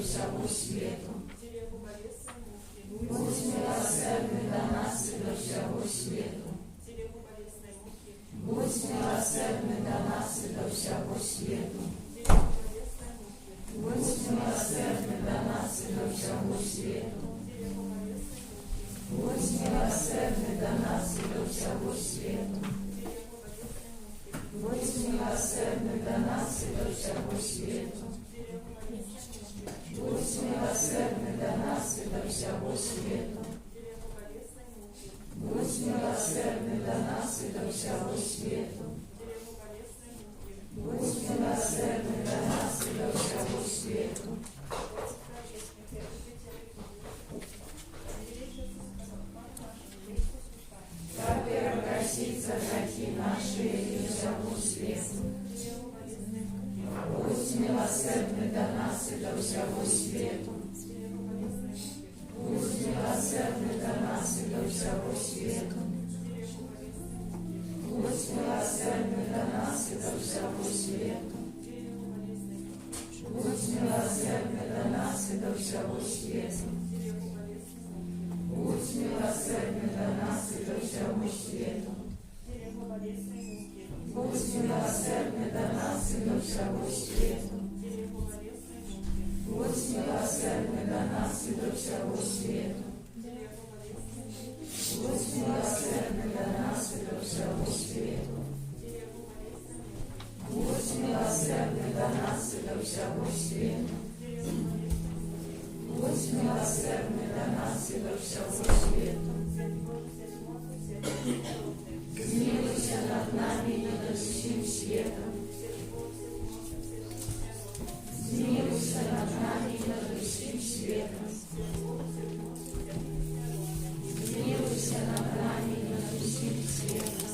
всего свету. Будь милосердный до нас и до всего свету. Будь милосердный до нас и до всего свету. Будь милосердный до нас и до всего свету. Будь милосердный до нас и до всего свету. Будь милосердный до нас и до всего свету. Будь милосердный до нас и до всего свету. Будь милосердный до нас и до всего свету. Будь милосердный до нас и до всего свету. Как проситься грехи наши и всему свету. Будь милосердный до нас и до всего свету. Будь милосердный до нас и до всего свету. Будь милосердный до нас и до всего свету. Будь милосердный до нас и до всего свету. Будь милосердный до нас и до всего свету. Будь милосердный до нас и до всего свету. Будь милосердный до нас и до всего свету. Будь милосердный до нас и до всего свету. Будь милосердный до нас и до всего свету. Будь милосердный до нас и до всего свету. Смилуйся над нами и над всем светом. Смилуйся над нами и над всем светом. Смилуйся над нами и над всем светом.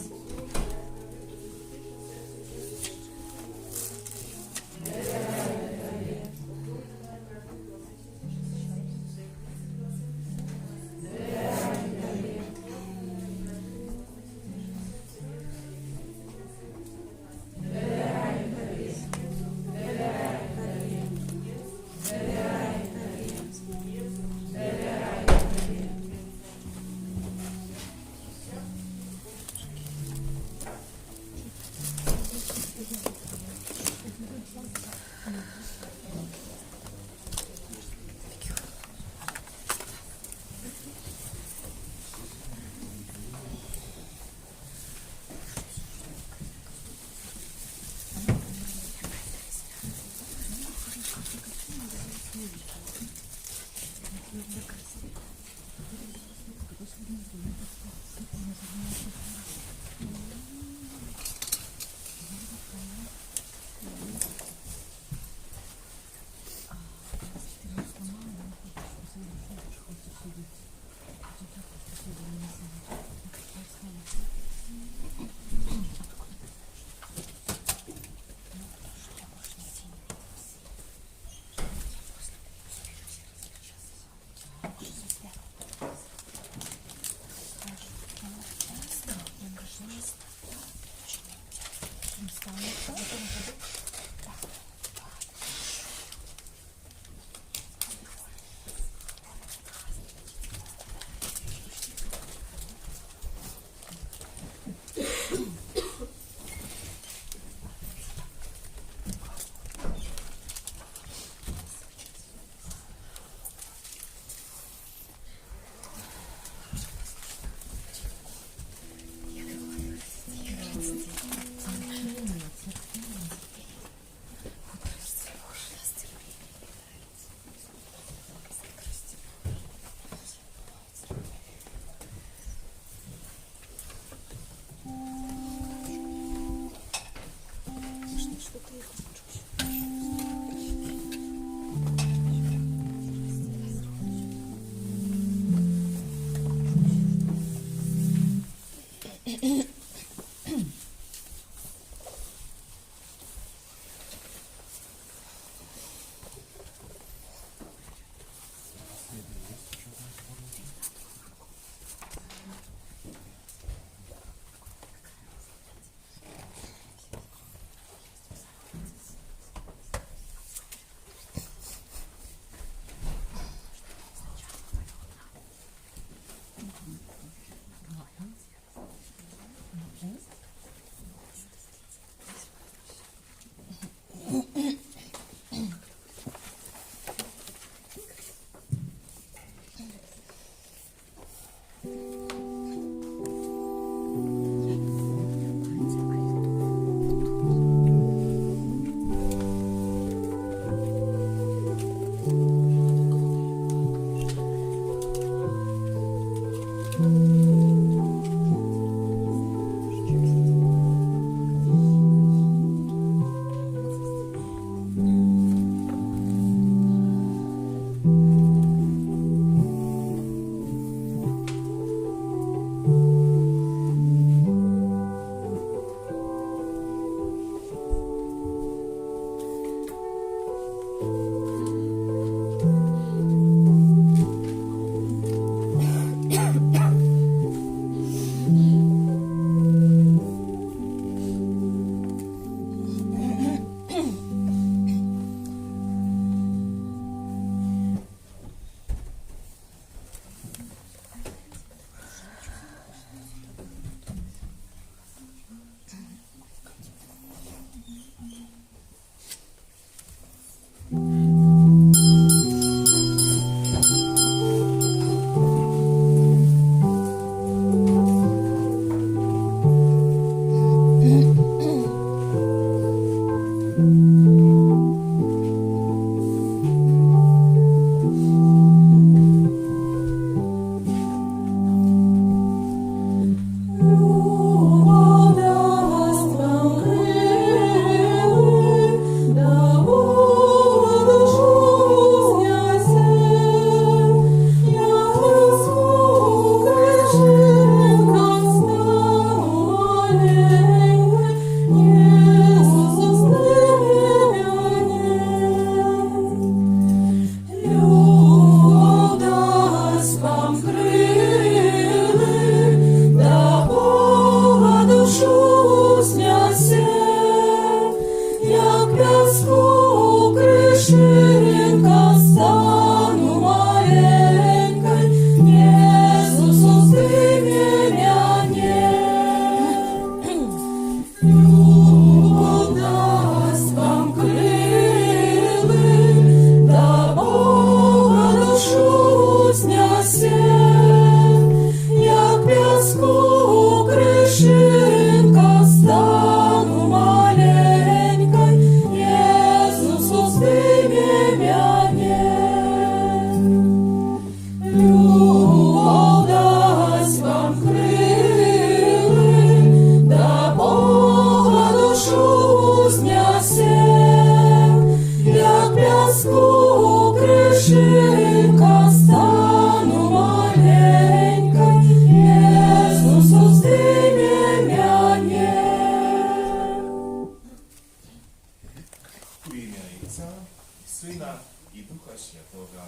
Святого.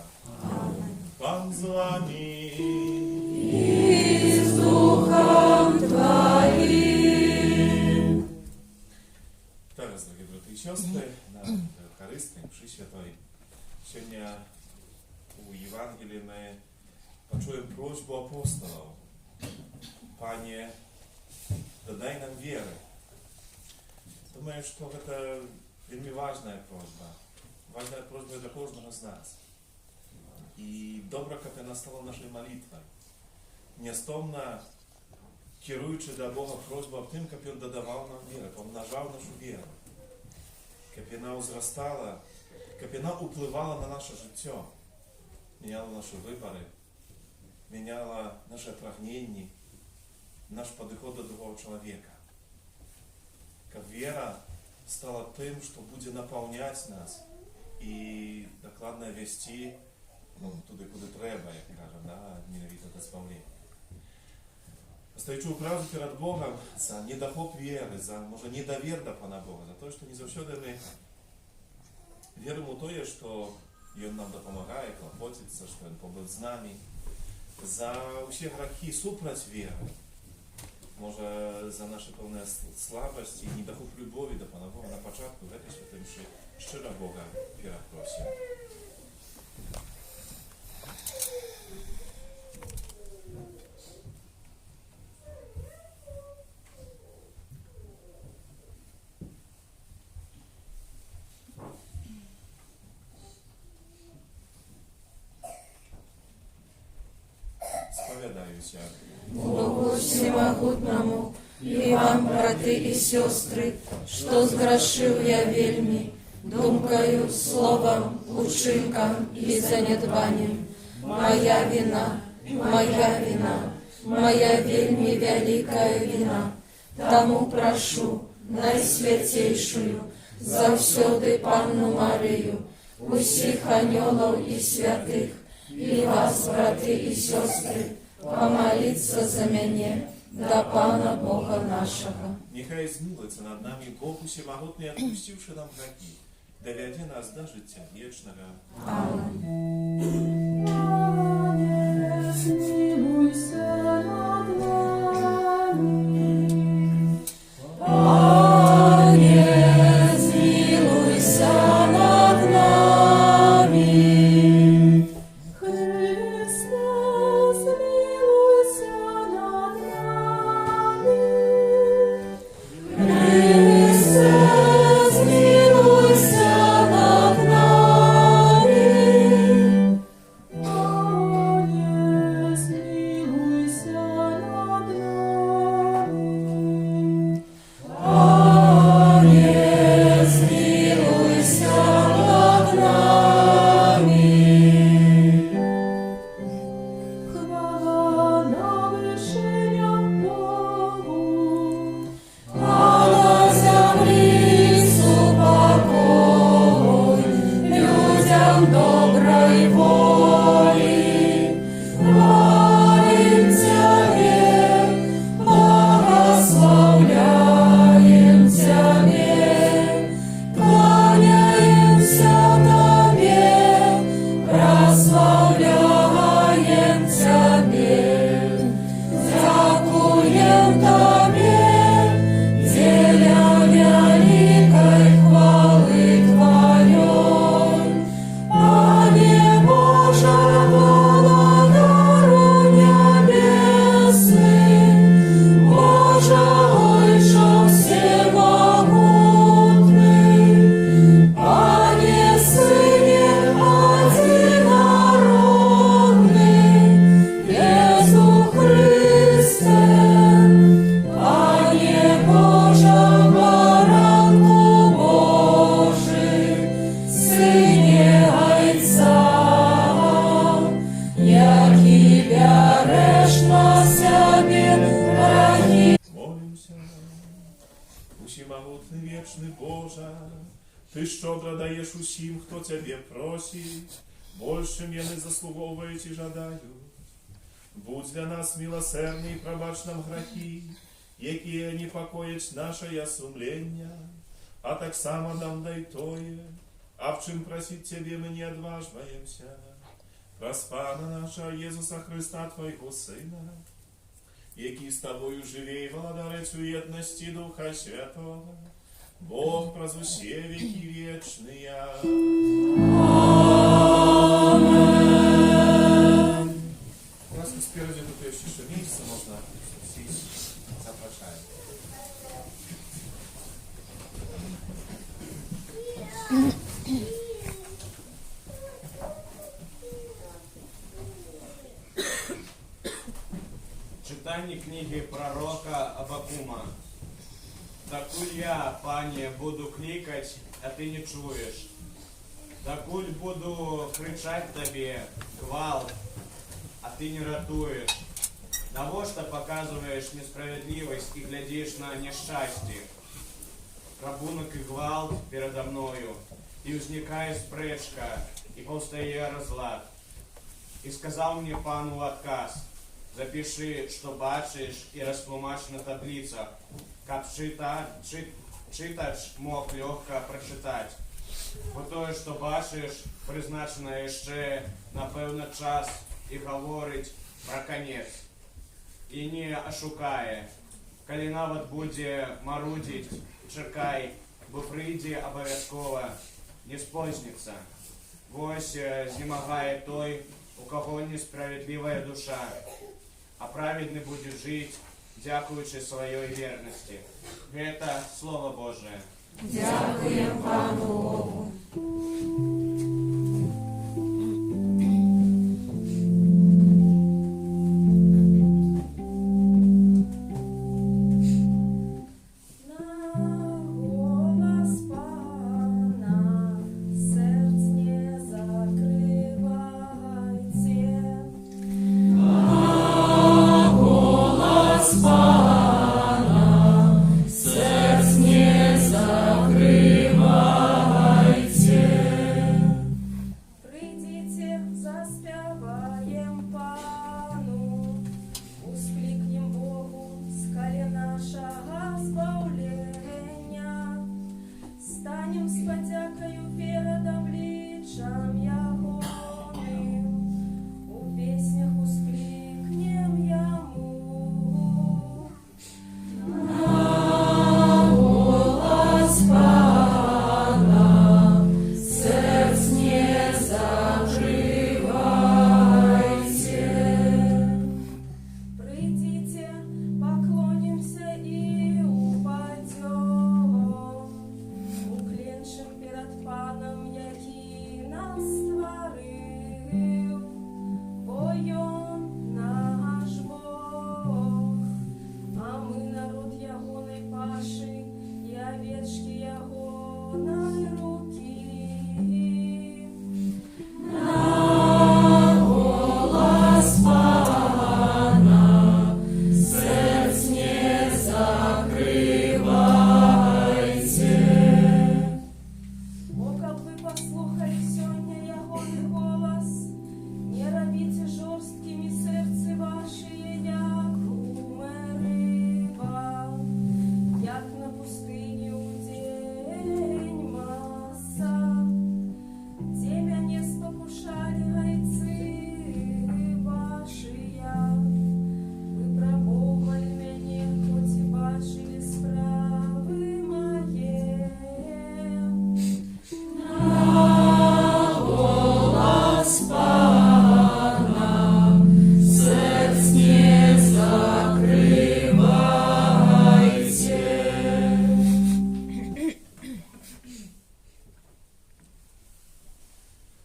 Пан з вами. І з Духом Твоим. Teraz, drogie braty i siostry, na Eucharystnej mszy świętej сегодня u Ewangelii my почуем просьбу апостолов. Panie, дай нам веры. Думаю, что это очень важная просьба. Важная просьба для каждого из нас. И добре, как она стала нашей молитвой. Нестомно кируючи до Бога просьбу об тем, как Он додавал нам веру, помножал нашу веру. Как она возрастала, как она уплывала на наше життя. Меняла наши выборы, меняла наши прагнения, наш подход до другого человека. Как вера стала тем, что будет наполнять нас и докладно вести туди, куди треба, як кажемо, ненавидно до збавлення. Стоячи правду перед Богом за недохоп віри, за, може, недовір до Пана Бога, за те, що не завжди ми віримо в те, що Він нам допомагає, клопотиться, що Він побуде з нами, за усі гріхи супроть віри, може, за наші певні слабості і недохоп любові до Пана Бога на початку, в этой святій мші щиро Бога перепросимо. Споведаюся Богу всемогутному, и вам, браты и сестры, что сгрешил я вельми, думкою, словом, учинком и занедбанием. Моя вина, моя вельми великая вина. Тому прошу, найсвятейшую, завсёды Панну Марию, усіх анёлов и святых, и вас, браты и сестры, помолиться за меня до Пана Бога нашего. Нехай змилується над нами Бог усемогутний, отпустивши нам гріхи, доведе нас до життя вічного. Аминь. Всемогутний вічний Боже, Ти щодро даєш усім, хто Тебе просить, большим я не заслуговують і жадають. Будь для нас милосердний і пробач нам грехи, які непокоять наше сумління, а так само нам дай Тое, а в чим просить Тебе мы не отваживаемся? Праз Пана наша Єсуса Христа, Твоего Сина, який з Тобою живе і владарець у єдності Духа Святого, Бог праз усе веки вечные. У нас спереди тут еще месяца можно сесть. Запрошаем. Читання книги пророка Авакума. Докуль я, Пане, буду кликать, а ты не чуешь. Докуль буду кричать тебе, гвалт, а ты не ратуешь. Навошта показываешь несправедливость и глядишь на несчастье. Рабунок и гвалт передо мною, и возникает спречка, и повстає разлад. И сказал мне Пану отказ. Запиши, что бачишь, и растлумач на таблицах, как читач мог легко прочитать. Бо то, що бачиш, призначено ще на певний час і говорить про конець. І не ошукає. Коли навіть буде марудить, чекай, бо прийде обов'язково, не спозниться. Вось знемагає той, у кого несправедливая душа, а праведный будет жить, дякуючи своей верности. Это Слово Божие. Дякуємо Пану Богу.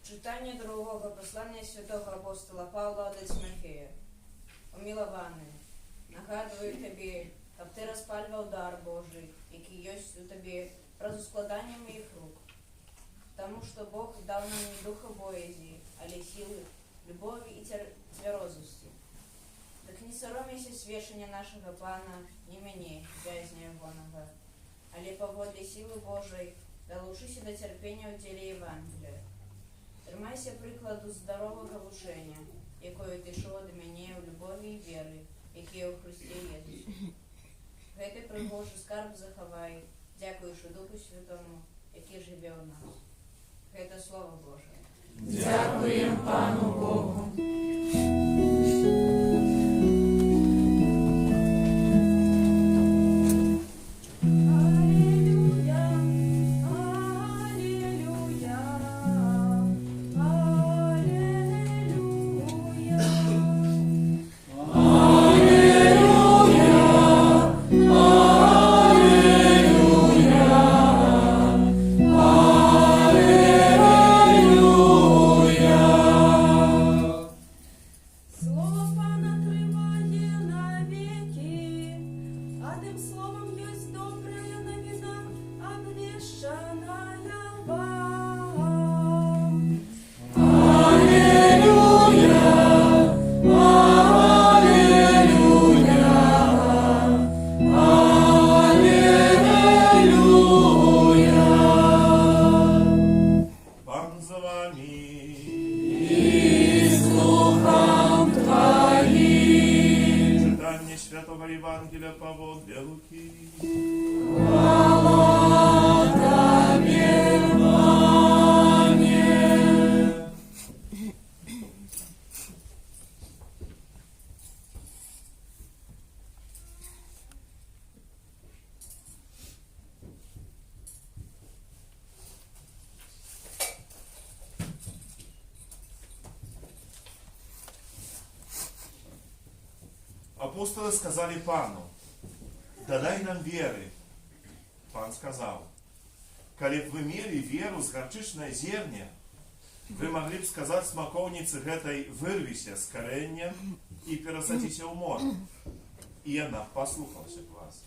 Читання другого послання святого апостола Павла до Тимофея. Умилований, нагадую тобі, щоб ти розпалював дар Божий, який єсть у тобі, разу складання моїх рук. Тому що Бог дав нам не духа боязі, але сили, любові і тверозості. Так не соромайся свішення нашого Пана, не мене, вязня Івонова, але поводле сили Божої, долучися до терпіння у тілі Євангелія. Тримайся прикладу здорового вушення, якою ти йшов до мене у любові і віри, які у Христі Єсусі. Гэты пригожий скарб заховай, дякуючи Духу Святому, який живе у нас. Гэта Слово Божие. Дякуємо Пану Богу. Святого Евангелия поводле Луки. Хвала Тебе, Пане. Апостолы сказали Пану: «Дай нам веры». Пан сказал: «Коли б вы имели веру с горчичное зерня, вы могли бы сказать смоковнице этой: вырвися с коренья и пересадися в море, и она послухалася б вас.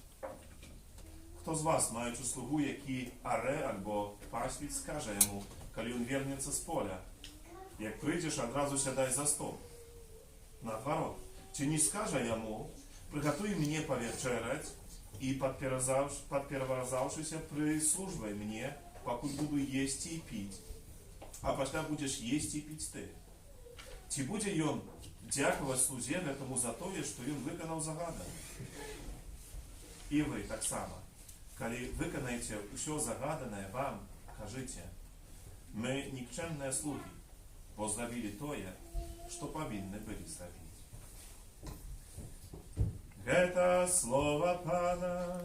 Хто з вас, маючи слугу, який аре або пасвіць, скаже йому, коли він вернеться з поля: як прийдеш, одразу сядай за стол? Наоборот, чи не скаже йому: приготуй мне повечерять и, подперевязавшися, прислуживай мне, покуль буду есть и пить, а пошля будешь есть и пить ты? Чи буде он дякувати слузі этому за то, что он виконав загадане? И вы так само, коли виконаете все загаданное вам, кажите: мы никчемные слуги, бо зробили тое, что повинны были зробить». Это слово Пана.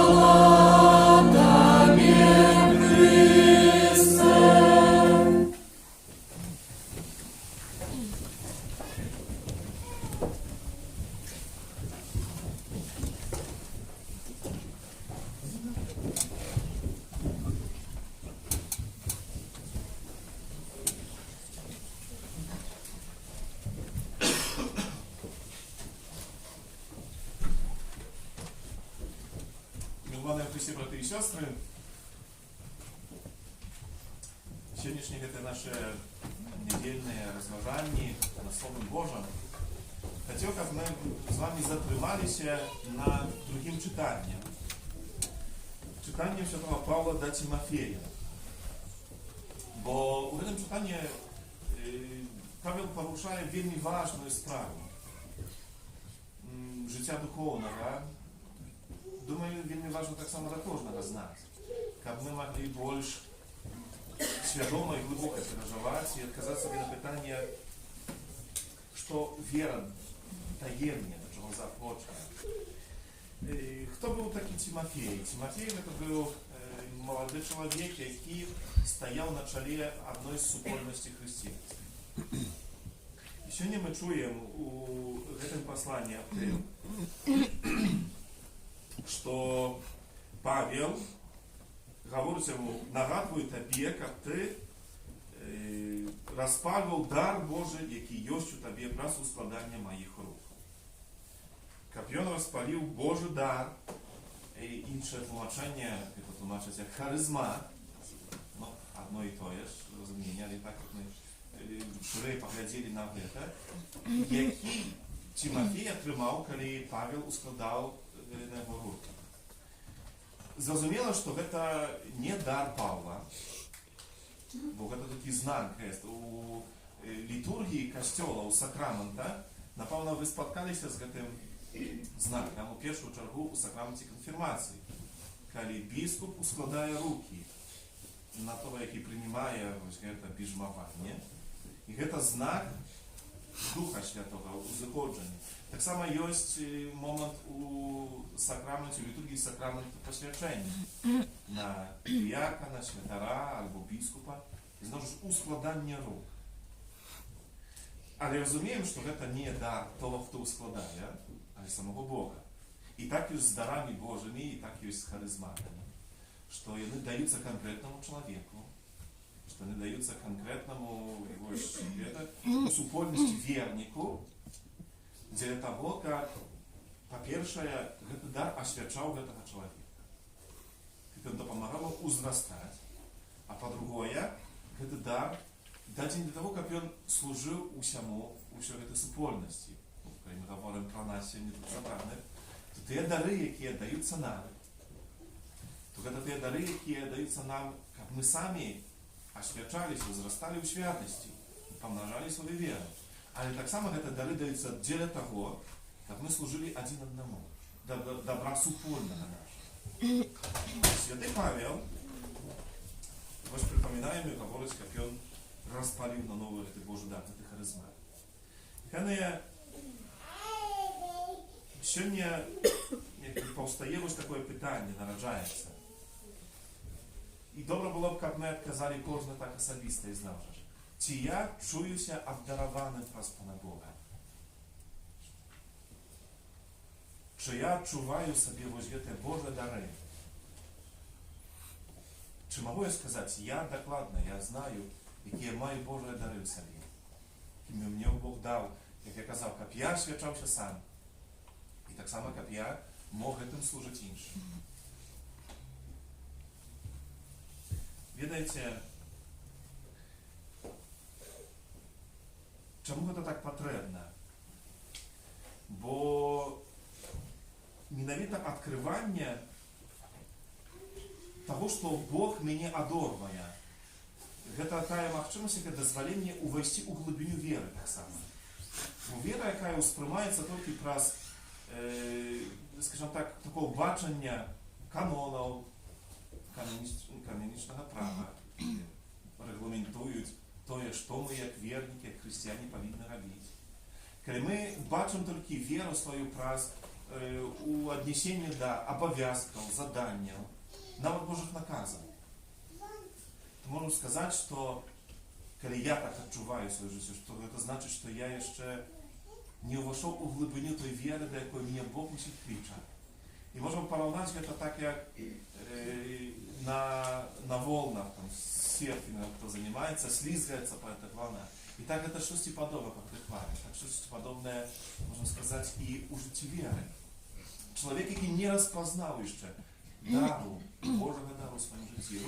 Хвала Тебе, Христе. Милованы Христе, браты и сестры, сегодняшнее это наше недельное разважание на Словом Божьем. Хотел, как мы с вами затрымались на другим читанием. Читанием Святого Павла до Тимофея. Бо в этом читании Павел порушает вельми важную справу життя духовного. Думаю, вельми важно так само кожного знать, как мы могли больше свідомо и глубоко переживать и отказаться от питания, что вера таємне, до чего захоче. Кто был такий Тимофей? Тимофей это был молодой человек, який стоял на чолі одной з супольностей християнства. И сегодня мы чуем у этом послании о том, что Павел говорит ему: нагадываю тебе, как ты розпалював дар Божий, який есть у тебе раз у складання моїх рук. Как він розпалив Божий дар, інше тлумачення, це тлумачить як харизма, ну, одно і те ж розуміння, але так, як ми шире погляділи на це, який Тимофій отримав, коли Павел ускладав на його руки. Зрозуміло, що це не дар Павла, бо це такий знак. У літургії костюла, у сакрамента, напевно, ви споткалися з цим знаком у першу чергу у сакраменті конфірмації, коли біскуп ускладає руки на того, який приймає ось це біжмавання. І це знак Духа Святого, узгодження. Так само є момент у сакраменті, у літургії сакраменту посвячення на діякона, святара або біскупа. І знову ж ускладання рук. Але розуміємо, що це не дар того, хто складає, але самого Бога. І так і з дарами Божими, і так і з харизматами. Що вони даються конкретному чоловіку, что они даются конкретному его супольности вернику, для того, как, по-перше, этот дар освячал этого человека. Как он помогал узрастать. А по-другое, этот дар дать для того, как он служил усему этой супольности. Когда мы говорим про нас сегодня тут собранных, то те дары, которые даются нам, то это те дары, которые даются нам, как мы сами освячались, возрастали у святости, помножали свою веру. Але так само это дары даются для того, как мы служили один одному, добра супольного нашего. Святый Павел, мы припоминаем и говорит, как он распалил на новый этот Божий дар, это харизма. Сегодня повстає ось таке питання, нараджається. І добре було б, як ми відказали кожен так особисто із нас. Чи я чуюся обдарованим праз Пана Бога? Чи я чуваю собі ось ці Божі дари? Чи можу я сказати, я докладно, я знаю, які я маю Божі дари в собі? Які мені Бог дав, як я казав, як я свячався сам. І так само, як я мог цим служити іншим. Ведаеце, чому гэта так патрэбна? Бо менавіта адкрыванне таго, што Бог мяне адорвае, гэта тая магчымасць, якая дазваленне увайсці ў глыбіню веры таксама. Бо вера, якая ўспрымаецца толькі праз, скажем так, такого бачання канонаў, канонічнага права, рэгламентуюць тое, што мы, як вернікі, як хрысціяне, павінны рабіць. Калі мы бачым толькі веру сваю праз у аднесенні да абавязкаў, заданняў, нават Божых наказаў, то можам сказаць, што калі я так адчуваю сваё жыццё, што гэта значыць, што я яшчэ не ўвайшоў у глыбіню той веры, да якой мне Бог мусіць кліча. І можам параўнаць гэта так, як на волнах, там, серфингом кто занимается, слизгается по этой волне. И так это что-то подобное по этой хвале. Так что-то подобное, можно сказать, и у житті веры. Человек, який не распознал еще дару, Божого дару в своем житті,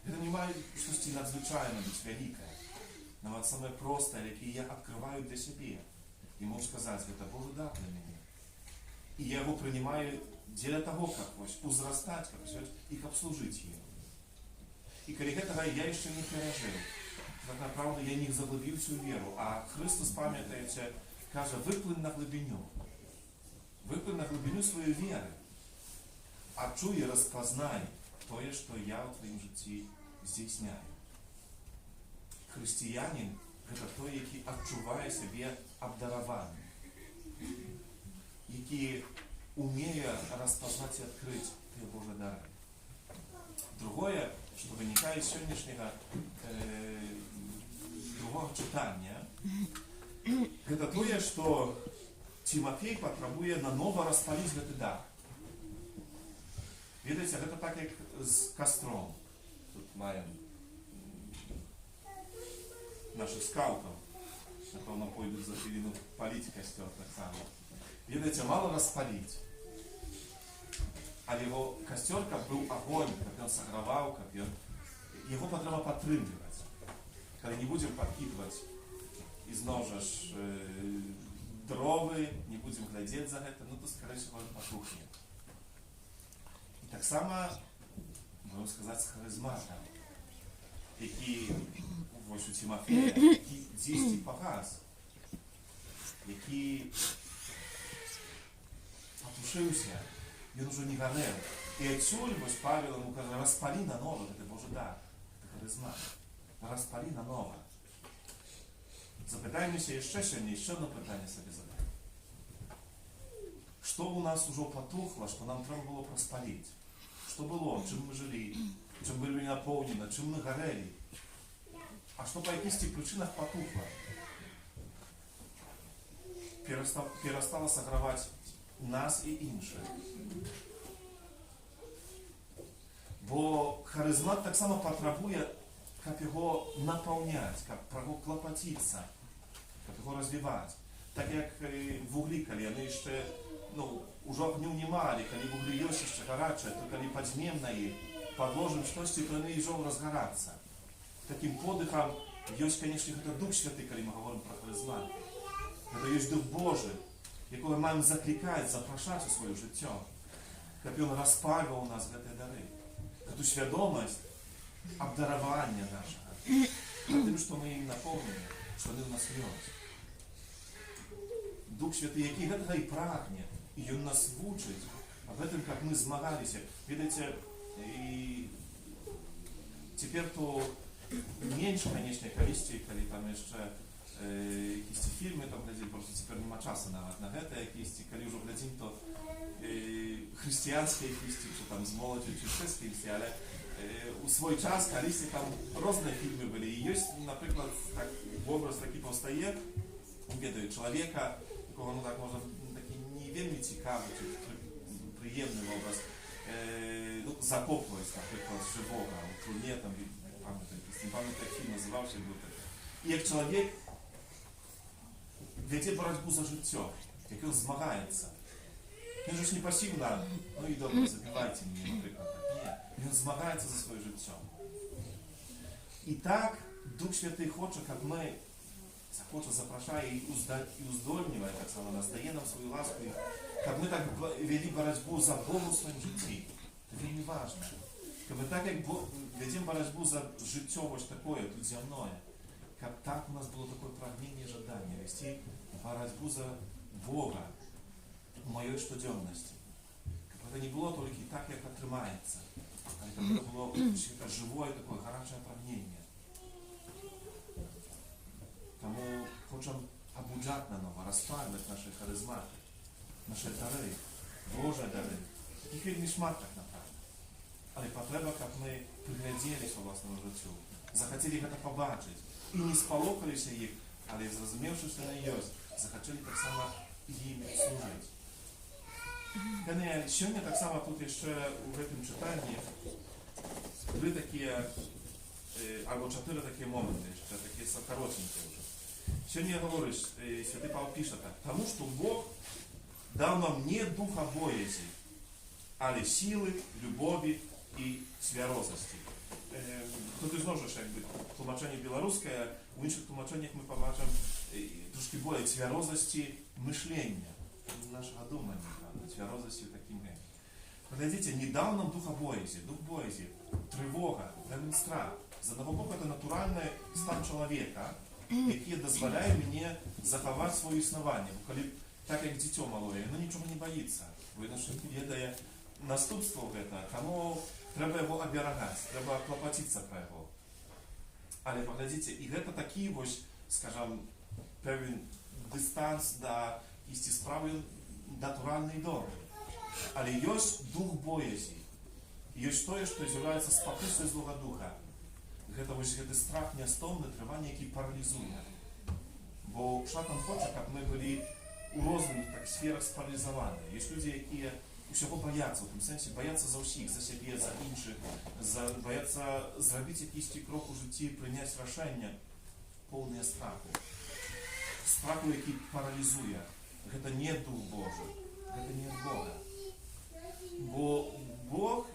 это не має щось надзвичайно бути велике. Но вот самое простое, яке я открываю для себе. И могу сказать, это Божий дар для меня. И я его принимаю для того, как узрастать, и как служить ему. І коли гэтага я ще не пережив, так направду я не заглибив цю віру, а Христос, пам'ятаєте, каже, виплинь на глибину своєї віри, а чуй, розпознай те, що я у твоєму житті здійсняю. Християнин – це той, який відчуває себе обдарованим, який вміє розпознати і відкрити ті Божі дари. Другое, что вынікает из сегодняшнего другого читания, это то, что Тимофей потребует наново распалить этот дар. Видите, это так, как с костром. Тут маем наших скаутов, напевно, пойдут за хвилину палить костер так само. Видите, мало распалить. А его костер, как был огонь, как он согревал, как он... Его потребно подтрымливать. Когда не будем подкидывать из ножа дровы, не будем глядеть за это, ну то, скорее всего, он потухнет. И так само, можем сказать, с харизматом, який ось у Тимофея, який дійсно погас, який потушився. Він уже не горел. И отсюда Павел ему каже, распали на ново, это Божий дар, это харизмат. Распали на ново. Запитаємося ще одне питання собі задаємо. Что у нас уже потухло, что нам треба было проспалить? Что было, чем мы жили, чем были наполнены, чем мы горели? А что по каких-то причинах потухло? Перестало согревать нас и інших. Бо харизмат так само потребує, как его наполнять, как його клопотиться, как його розвивати. Так як вуглі, коли вони ще уже огню не мали, коли вуглі є ще гаряче, то коли подзьмем на їх, подложим щось, то вони вже розгораться. Таким подихом є, звісно, Дух Святий, коли ми говоримо про харизмат. Це є Дух Божий, якого маємо закликати, запрошати у своє життя, щоб він розпалював у нас ці дари. Цю свідомість обдарування нашого, тим, що ми їм наповнені, що вони в нас є. Дух Святий, який цього і прагне, і він нас вчить, об этом, як ми змагалися. Видите, і тепер то менше, звісно, количество, коли там ще якісь фільми там глядим, просто тепер нема часу на це, якісь, коли вже глядим, то християнські якісь, що там з молоддю чи ще з кимось, але у свій час, колись там різні фільми були. І є, наприклад, так, образ такий повстає, відео чоловіка, якого, ну так, може, такий не вельми цікавий, чи приємний образ, закопується, наприклад, живого, у труні, там, не пам'ятаю, як фільм називався, і як чоловік веде боротьбу за життя, як він змагається. Він же ж не пасивно, ну і добре, забивайте мені, наприклад, так. Ні, він змагається за своє життя. І так Дух Святий хоче, як ми хоче, запрошає і уздольнює, так само нас, дає нам свою ласку, як ми так вели боротьбу за Бога у своєму житті. Це вельми важливо. Как мы так, как ведем борьбу за життя ось такое, тут земное, как так у нас было такое прагнение, жадание вести борьбу за Бога в моей штоденности. Как это не было только так, как отримается, а как это было живое такое, горячее прагнение. Тому хочем обуджать на ново, розпалювати наші харизмати, наші дари, Божі дари. Таких вельми шмат так направду. Але потреба, як ми пригляділися власному життю, захотіли це побачити. І не сполохалися їх, але зрозумівши, що вони є, захотіли так само їм служити. Сьогодні так само тут ще у цьому читанні три такі, або чотири такі моменти, ще такі коротенькі вже. Сьогодні говорить, Святий Павло пише так, тому що Бог дав нам не духа боязі, але сили, любові і свярозості. Тут знову ж якби тлумачення білоруське, у інших тлумаченнях ми побачимо трошки більше свярозості мишлення, нашого думання, свярозості таким генем. Подивіться, не дав нам духа боязі, дух боязі, тривога, страх. З одного боку, це натуральний стан чоловіка, який дозволяє мені заховати своє існування. Коли, так як дитя малое, воно нічого не боїться. Видно, що відає наступство тому треба його оберігати, треба клопотитися про його. Але поглядіть, і це такий, ось, скажімо, певний дистанс до якісь справи натуральний дом. Але є дух боязі. Є те, що з'являється спокусою Злого Духа. Це ось цей страх неостомне тривання, який паралізує. Бо шатан хоче, щоб ми були у різних сферах спаралізовані. Є люди, які усього бояться, в тому сенсі бояться за всіх, за себе, за інших, бояться зробити якийсь крок у житті, прийняти рішення, повне страху. Страху, який паралізує. Це не Дух Божий, це не Бога. Бо Бог,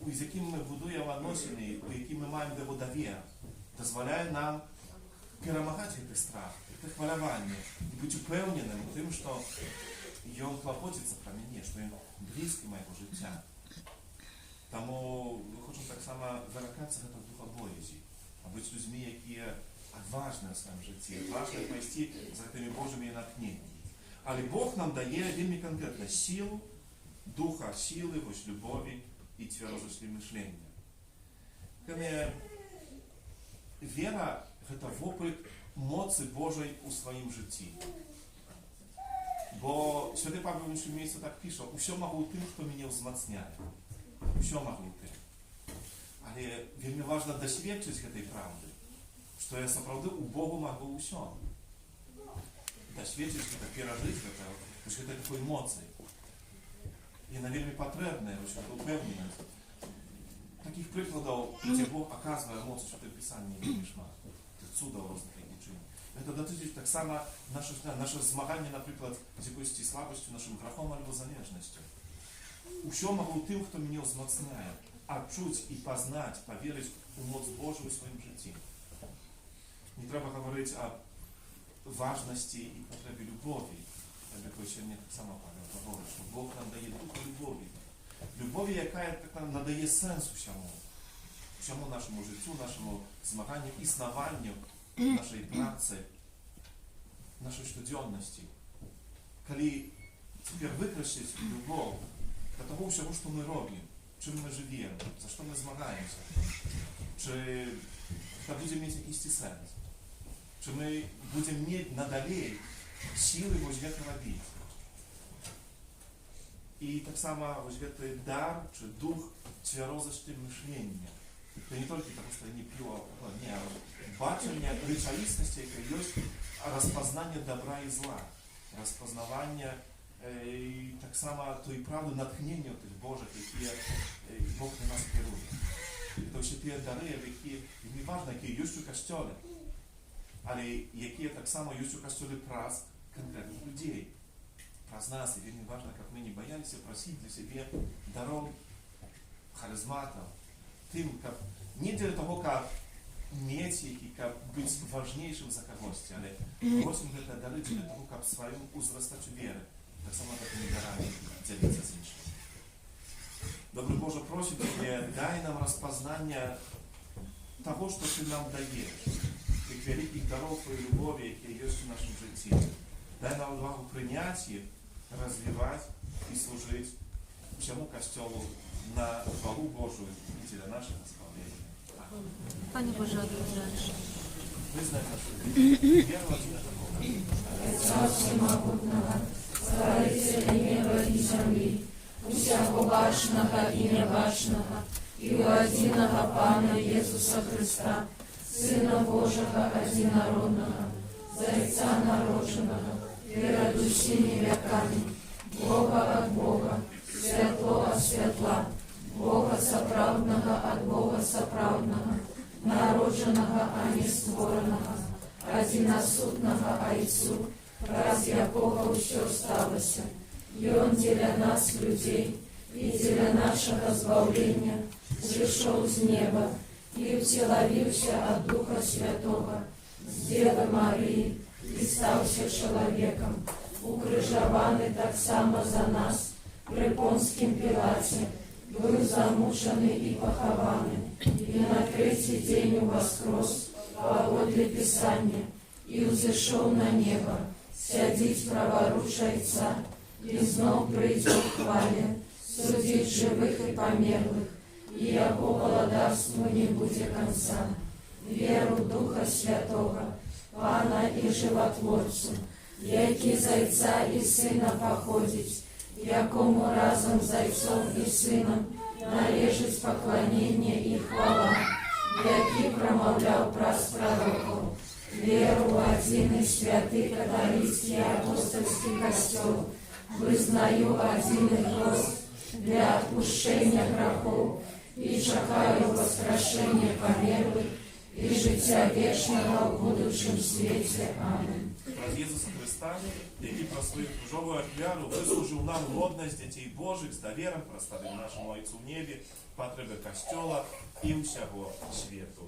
з яким ми будуємо відносини, у яким ми маємо до його довіру, дозволяє нам перемагати цей страх, це хвилювання, і бути впевненим тим, що він клопотиться про мене, що він близький моєго життя. Тому ми хочемо так само виракатися до духа боязі, а бути людьми, які відважні в своєму житті, відважні пойти за тими Божими натхненнями. Але Бог нам дає вельми конкретно силу, духа сили, ось любові і твердості мишлення. Wiera to wopyt mocy Bożej u swoim życiu. Bo święty Paweł w innym miejscu tak pisze: "Усё могу tym, kto mnie wzmacnia". Усё могу tym. Ale wiemy ważne doświadczyć tej prawdy, że ja naprawdę u Bogu mogę усё. Doświadczyć to, przeżyć to, że to takiej mocy. I na wiele potrzebne, żeby to upewnić. Takich przykładów, gdzie Bóg okazuje moc, że to pisanie nie ma. Tych cudów różnych uczyn. To dotyczy tak samo nasze zmaganie, na przykład z jakąś słabością, naszym grachom albo zależnością. Усё mogą tym, kto mnie wzmacnia, a czuć i poznać, powierzyć u moc Bożą w swoim życiu. Nie trzeba mówić o ważności i potrzebie lubowi. Jak się nie tak samo Paweł говорит, że Bóg nam daje ducha lubowi. Lubowi, jaka nadaje sensu всему naszemu życiu, naszemu zmaganiu, istnieniu, naszej pracy, naszej codzienności. Kiedy теперь wykreślić любовь do tego всего, co my robimy, czym my żyjemy, za co my zmagaємо się, czy to będzie mieć jakiś sens, czy my będziemy mieć nadal siły to robić. I tak samo ten dar, czy duch twardości myślenia. To nie tylko to, że nie piło, nie, baczenie rzeczywistości, jaka jest, a rozpoznanie dobra i zła. Rozpoznawanie tak samo tej prawdy, natchnienia tych Bożych, jakie Bóg na nas kieruje. I to się te dary, jakie, nieważne, jakie jest w Kościele, ale jakie tak samo jest w Kościele prac konkretnych ludzi. Prac nas, i wiele ważne, jak my nie boimy się prosić dla siebie darów, charyzmatów, tym, jak nie dla tego, jak mieć, jak być ważniejszym za kogoś, ale prosimy te dary dla tego, jak swoją uzrastać wierę. Tak samo takimi darami dzielić się z innymi. Dobry Boże, proszę Ciebie, daj nam rozpoznanie tego, co Ty nam dajesz. Tych wielkich darów Twojej lubowi, jakie jest w naszym życiu. Daj nam odwagę przyjąć je, rozwijać i służyć всему Kościołu na chwałę Bożą i dla naszego zbawienia. Panie Boże, odwiedzasz. Wyznaj nasze wierę oddzielnego Boga. Отца Всемогутного, Створителя неба и земли, всякого башного и небашного, и у единого Пана Иисуса Христа, Сына Божьего Одинородного, Зайца народженного, перед всеми веками, Бога от Бога, светло от светла, Бога соправдного от Бога соправдного, народженного, а не створенного, одиносутного Отцу, раз якого все сталося, и Он для нас, людей, и для нашего збавления, зійшов з неба, и втеловився от Духа Святого, с Девы Марии, и стався человеком, укрижований так само за нас, при Понскім Пилате, был замучений и похований, и на третий день воскрес, поводле Писания, и взошел на небо, сядить праворуч Отца, и знов придет в хвале, судить живых и померлых, и яко благодарству не будет конца. Веру Духа Святого, Пана и Животворцу, який Зайца и Сына походить, якому разом Зайцом и Сыном належить поклонение и хвала, який промовлял праз пророков, веру в один и святый католический апостольский костел, вызнаю один и Христ для отпущения грехов и чекаю воскрешения померлых и життя вечного в будущем свете. Аминь. Przez Jezusa Chrysta, jaki przez swoją krzyżową ofiarę wysłużył nam godność dzieci Bożych z dowierem, przedstawił naszemu Ojcu w niebie potrzeby Kościoła i всего światu.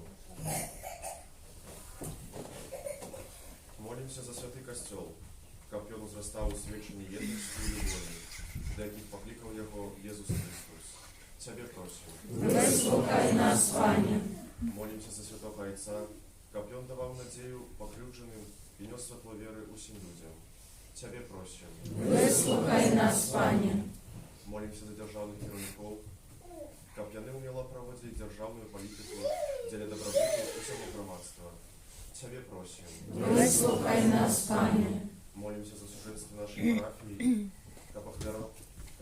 Молимся за святий Костьол, щоб він зростав у свідченні єдності і любові, до яких покликав його Єсус Христос. Тебе просимо. Вислухай нас, Пане. Молимся за святого Отця, щоб він давав надію покривдженим і нес світло віри усім людям. Тебе просимо. Вислухай нас, Пане. Молимся за державних керівників, каб яны умела праводзіць дзяржаўную палітыку дзеля дабрабыту усяго грамадства. Цябе просім. Выслухай нас, Пане. Молімся за сужэнства нашай парафіі, каб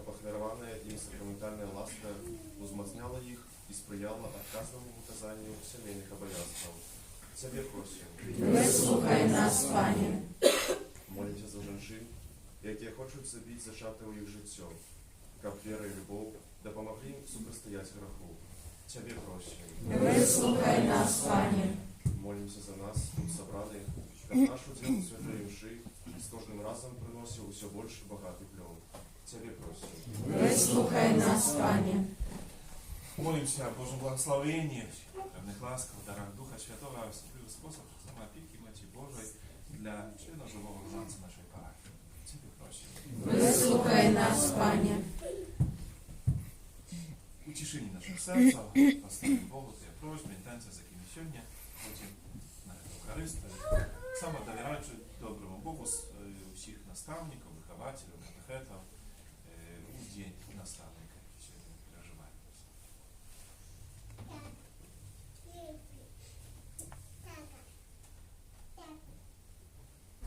ахвяраваная ім сакраментальная ласка узмацняла іх і спрыяла адказнаму выказанню сямейных абавязкаў. Цябе просім. Выслухай нас, Пане. Молімся за жанчын, якія хочуць забіць зачатае ў іх жыццё, каб вера і любоў дапамаглі ім супрацьстаяць граху. Цябе просім. Выслухай нас, Пане. Молімся за нас, тут сабраны, каб наш удзел у святой імшы з кожным разам прыносіў усё больш багаты плён. Цябе просім. Выслухай нас, Пане. Молимся о Божьем благословении, равных ласках, дарах Духа Святого, особливый способ самоопеки Маті Божией для члена живого ранца нашей парафии. Тебе просим. Выслухай нас, Пане. Утешение наших сердца, поставим Богу твои просьбы, интенции, за кем сегодня будем на эту користь, самодоверяючи доброму Богу всех наставников, выхователей, катехетов, день наставника сегодня переживаем.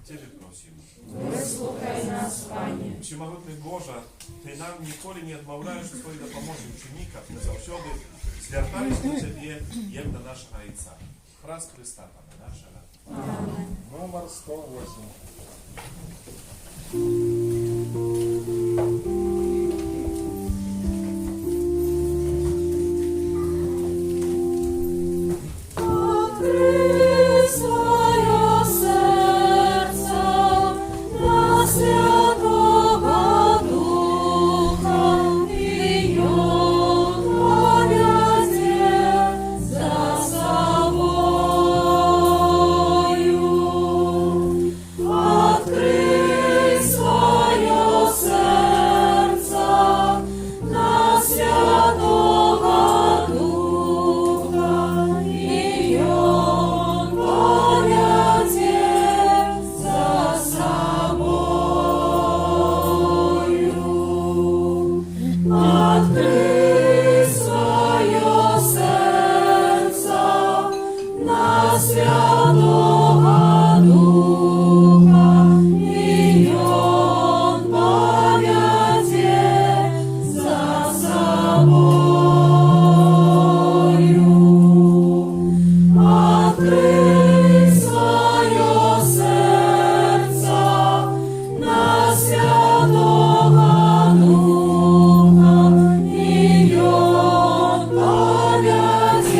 Тебе просим. Выслухай нас, Пане. Всемогутний Боже, Ти нам ніколи не відмовляєш у своїй допомозі учеників, ми завжди звертаємось до Тебе, як до нашого Отця. Хрест Христа, Пане нашого. Аминь. Номер 108. Открой своє серце на Святого Духа, и Он поведет за собою. Открой своє серце на Святого Духа, и Он поведет за собою. Открой своє серце на Святого Духа, и Он поведет за собою. Открой своє серце на Святого Духа, и Он поведет за собою. Открой своє серце на Святого Духа, и Он поведет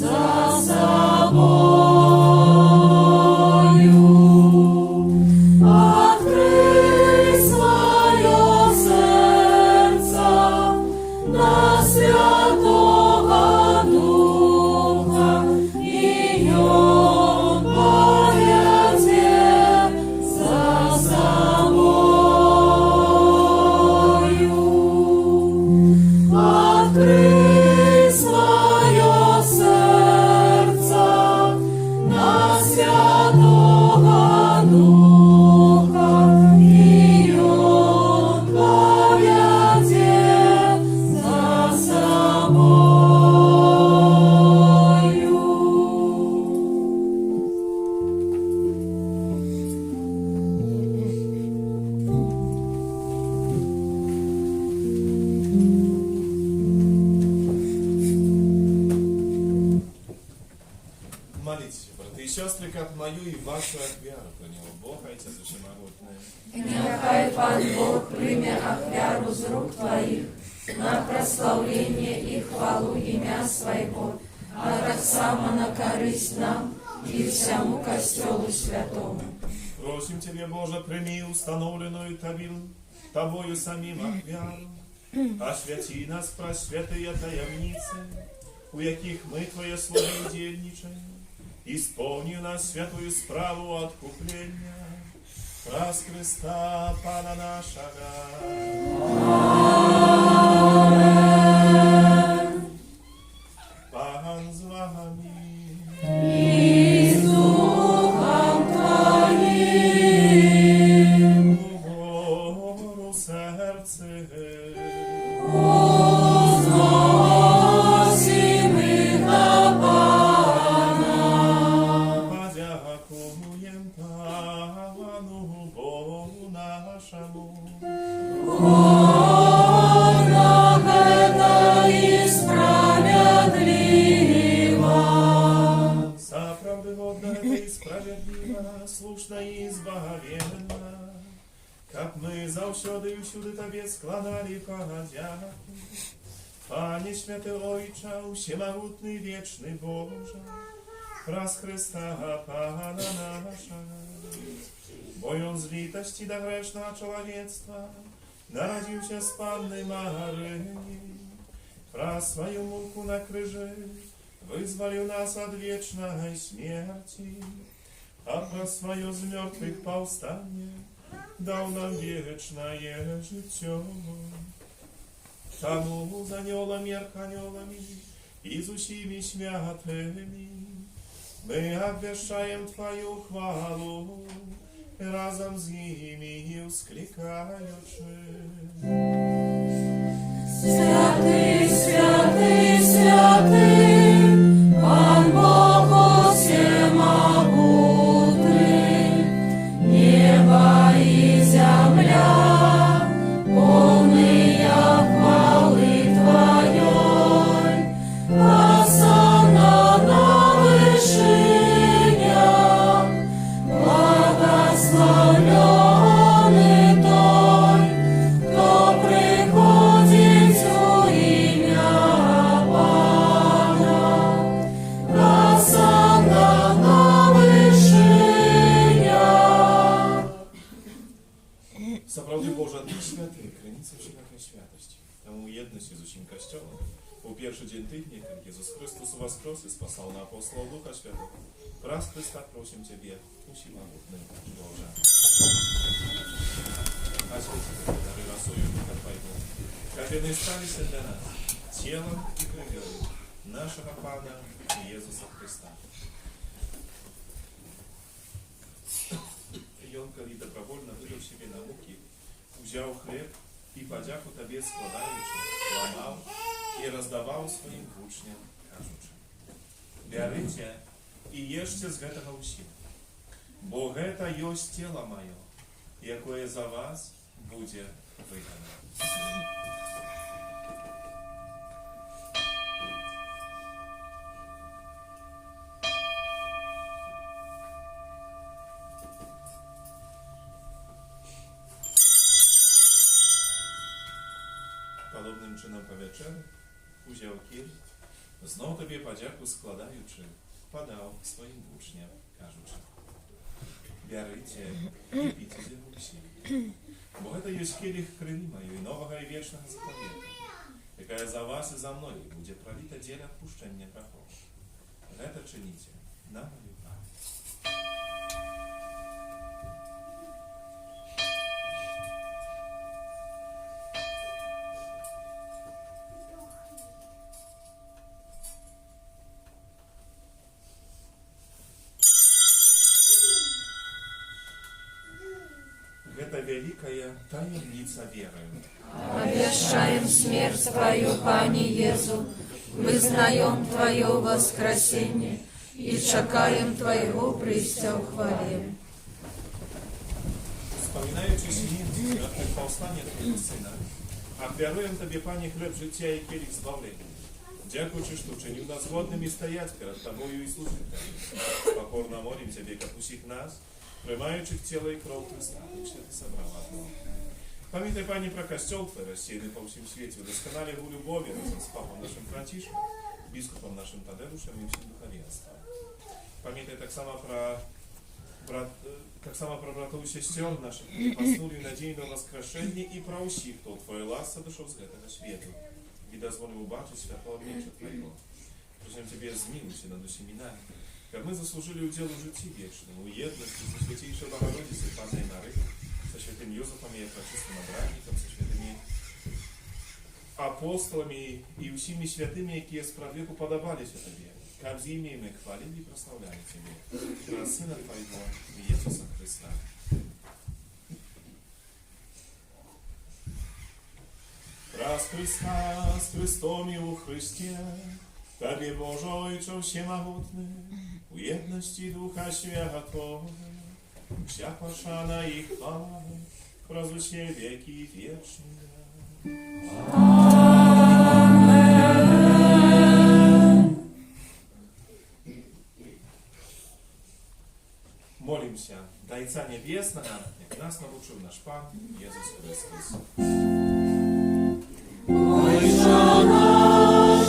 за собою. Открой своє серце на Святого Духа, и Он поведет за собою. Молитесь, браты и сестры, как мою и вашу веру принял Бог, Отец Всемогутный. И нехай Пан Бог прийме ахвяру з рук Твоих на прославление и хвалу имя Своего, а так само на корысть нам и всему костелу святому. Просим Тебе, Боже, прими установленную Тобою самим ахвяру, освяти нас про святые таємниці, у яких ми Твоє Слово удельничаем, исполни нас святую справу откупления, раз Христа Пана нашего. Пан з вами. И с Духом Твоим, Гору серце. узнай Dziękuję Panu Bogu naszemu. Ona będa i sprawiedliwa. За правдиводна и справедлива, слушна и збавленна, как мы завсёды и всюди Тебе складали подяку. Panie święty Ojcze, wszechmogutny, wieczny Boże, przez Chrysta Pana nasza, bojąc litości do grzesznego człowiectwa, narodził się z Panny Maryi, przez swoją muku na krzyży wyzwolił nas od wiecznej śmierci, a przez swoje z mертвых powstanie dał nam wieczne życie. Тому з аньолами, арханьолами и с усими святыми мы обвещаем Твою хвалу, разом с ними ускликаючи. Святий, святий, святий, Пан Бог всемогутний, небо и земля полные хвалы Твоей, осанна на вышинях, благословленный Той, кто приходит в имя Пана, осанна на вышинях. Сапраўды Божа, Ты święty, krynica wszelkiej świętości. Temu jedność z усім Kościołem. У перший день тижня, как Иисус Христос воскрес и спасал на апостолов Духа Святого, раз Христа просим Тебе, всемогутный Боже. Освети дары росою Духа Твоего, как они стали для нас телом и кровью нашего Пана Иисуса Христа. И Он, коли добровольно выдал себе на муки, взял хлеб и подяку Тебе складаючи, ламал и раздавал своим учням, кажучи: «Берите и ешьте з гэтага ўсім, бо гэта ёсць цела маё, якое за вас будзе выдано». Podobnym czynem po wieczerzy uziął kiel, znów Tobie podziaku składaючи, podał swoim uczniom, кажучи: «Берите и пейте з яго всі, бо гэта ёсць келіх крыві маёй новага і вечнага заповета, якая за вас і за мною будзе проліта дзеля адпушчэння грахоў. Гэта чыніце на маю памяць». Это великая таємниця веры. Обвещаем смерть Твою, Пане Иезу, вызнаем Твое воскресение и чекаем Твоего прийстя в хвале. Wspominaючи śmierć i powstanie Twojego Syna, ofiaruję Tobie, Panie, chleb życia i kielich zbawienia. Dziękuję, że uczynił nas godnymi stajać przed Tobą i służyć Tobie. Покорно молим Тебе, как усіх нас, приймаючих тіло і кров Христа, якщо Ти собрав одно. Пам'ятай, Пані, про Костел Твій, розсіяний по всім світі, удосконали у любові разом з Папом нашим Францишком, біскупом нашим Тадеушем і всім духовенством. Пам'ятай так само про братов і сестер наших, які поснули надію на воскрешення, і про усіх, хто у Твоїй ласці дійшов з цього світу, і дозволив убачити святого обличчя Твоєго. Просим Тебе, змилуйся над усіми нами, как мы заслужили удел в житті вечному, у едности со Святейшей Богородицей Панной Марии, со святым Йозефом и Пречистым Обрадником, со святыми апостолами и усими святыми, які справедливо подобалися Тебе, как з ими мы хвалили и прославляли Тебе, через Сына Твоего, Иисуса Христа. Раз Христа с Христом и у Христе, Тобі, Боже, Отче всемогутний, u jedności Ducha Świętego, wся poszana i chwała, prozucie wieki wieczne. Молимся, Дайца Небесного, як нас научил наш Пан Иисус Христос. Отче наш,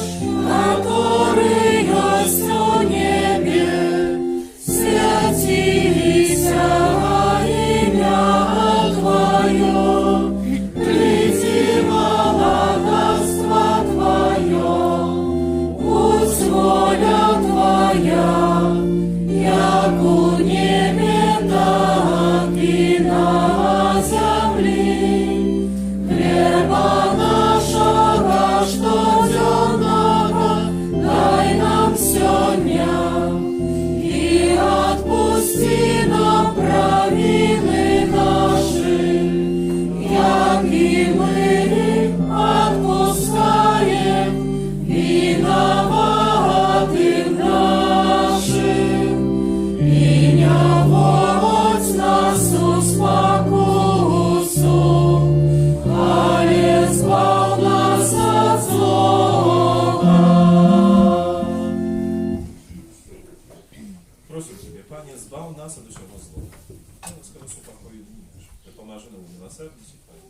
который есть в небе, святися имя Твое, приди царство Твое, пусть воля Твоя, яку небе, так и на земли. Хлеба нашего штоденного дай нам сегодня, и отпусти нам провины наши, яки мы отпускаем виноватым нашим, и не вводь нас в спокусу, але избавь нас от злого. Просим Тебе, Пanie, zbaw nas od всего зла. Скажи упокой дни наши, да поможи нам милосердничать Твоим.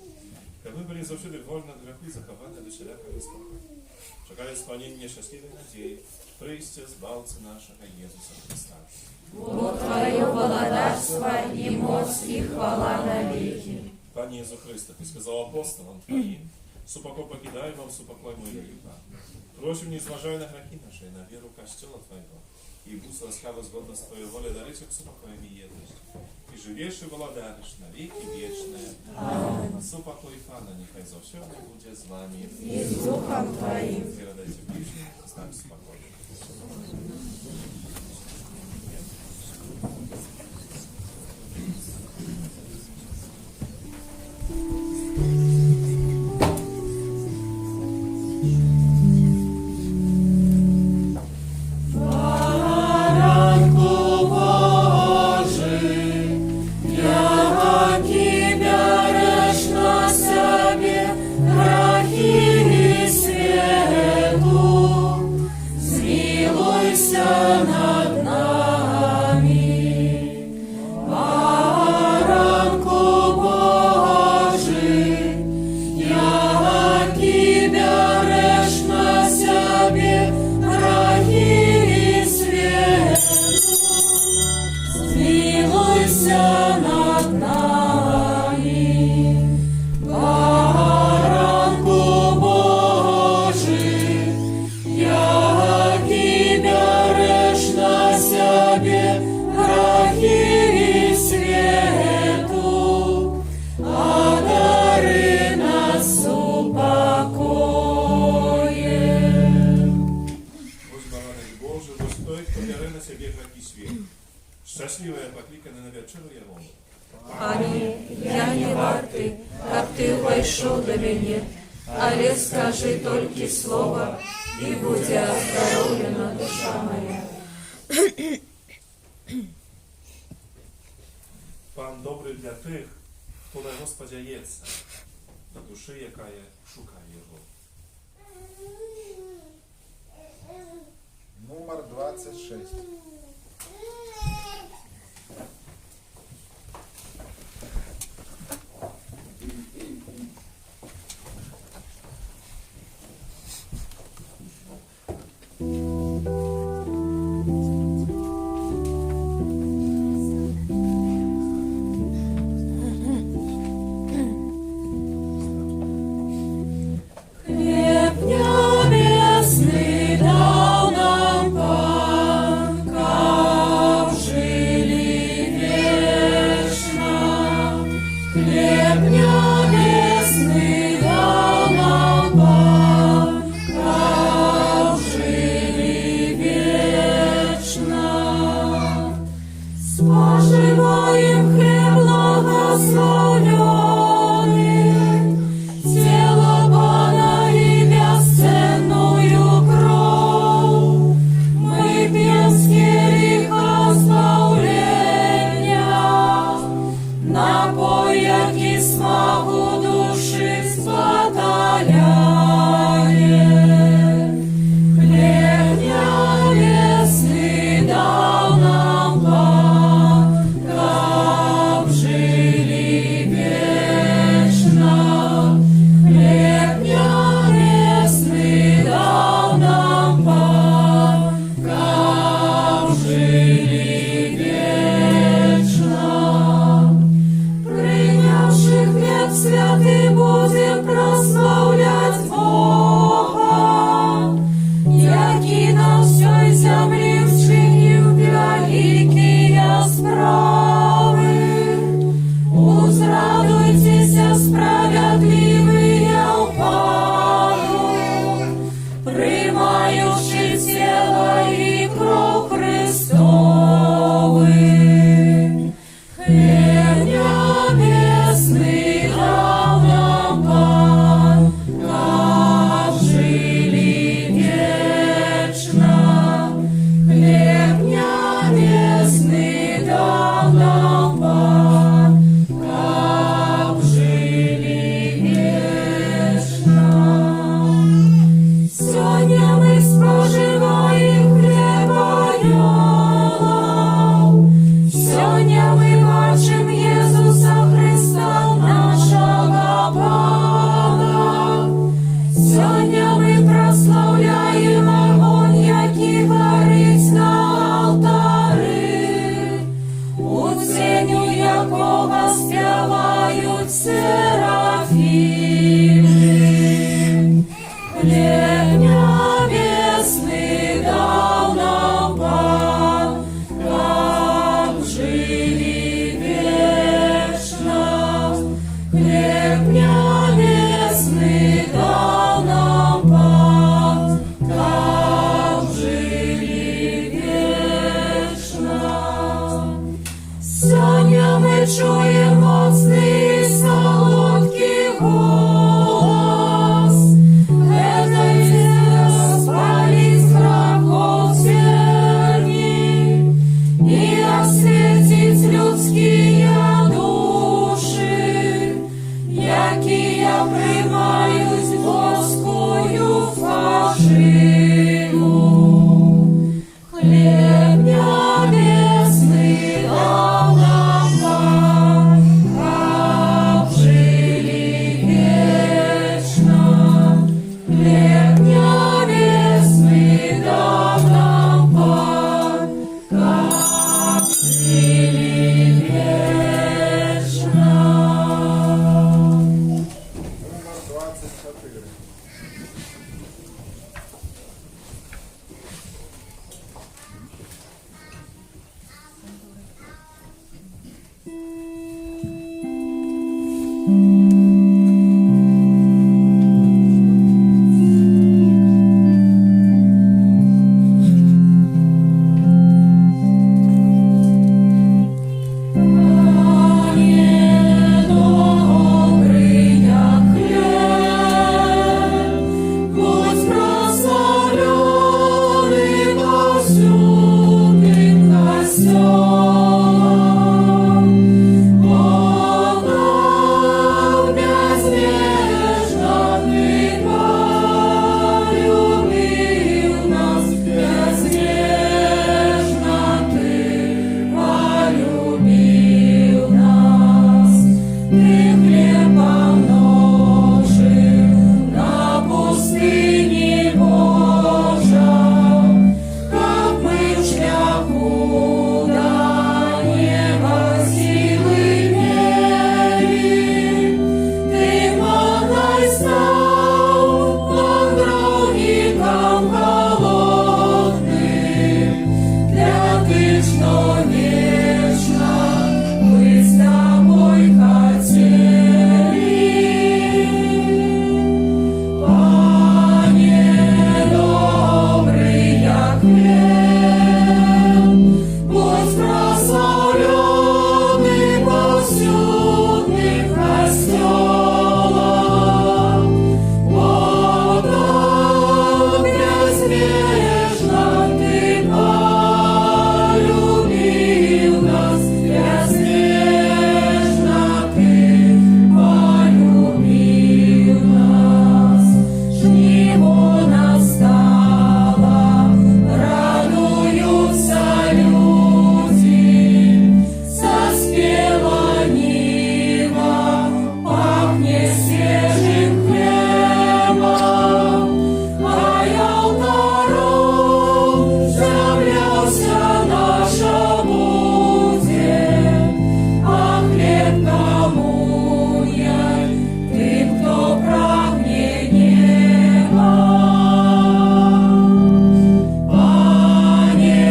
Как мы были завсюди вольны от греху и закованы до всякого спокоя. Чекали исполнение счастливой надеи, прийти Збавцы нашего Иисуса Христа. Бо Твое владарство и мощь и хвала навеки. Пане Иисус Христе, Ты сказал апостолам Твоим, супокой покидай вам, супокой мой даю. Просим, не зважай на грехи наши, на веру Костела Твоего, и будь ласкаво згодно с Твоей волей дарить к супокоем и едности. И живешь и владаришь на веки вечные. Аминь. Супокой Пана, нехай за все не будет с вами. И с Духом Твоим. Передайте ближним, с нами спокойно. Баранку Божий, яки берешь на себе грехи свету, смилуйся над нами. Баранку Божий, яки берешь на себе грехи свету, смилуйся над нами. Баранку Божий, яки берешь на себе грехи свету, одари нас упокоем. Будь бараnek Божий, достой, кто бере на себе грехи свет. Счастливая покликана на вечеру Ярому. Пане, я не вартый, как Ты войшов до меня, але скажи только слово, и будь оздоровлена душа моя. Пан добрий для тих, хто на його сподяється, до душі, яка шукає його. Номер 26. Хлеб небесный дал нам Пан, как жили вечно. Хлеб небесный дал нам Пан, как жили вечно. Споживаем хлеб благословенный, тело Пана и бесценную кровь. Мы пьем с келиха теню якого співають серафіми. Хліб небесний дав нам Пан, нам жили вечно. Хліб небесний дав нам Пан, нам жили вечно. Сьогодні ми чуємо моцний солодкий голос. Это спали страхов терни и осветить людские души, якие приймають воскую фальшиву. Хлеб небесный дал нам Пан, как жили вечно. Хлеб небесный дал нам Пан, как жили вечно. Номер 24. Пане добрий, як хліб, будь прославлений повсюдним костьолом. Бог нам безмежно Ти полюбив нас, безмежно Ти полюбив нас. Ти хліб помножив на пустыне Божа, как мы в шляху до неба силы имели. Ты маной стал нам другикам голодным, для тых, что вечно быть с тобой хотели. Пане добрый, як хліб, будь прославлений повсюдним костьолом. Бог нам безмежно Ти полюбив нас, безмежно Ти полюбив нас. Жниво настало, радуются люди, заспела нива, пахнет свежим хлебом. Ай, алтаром являлся наша будет, а хлеб коммуняй тем, кто прагнет неба. Пане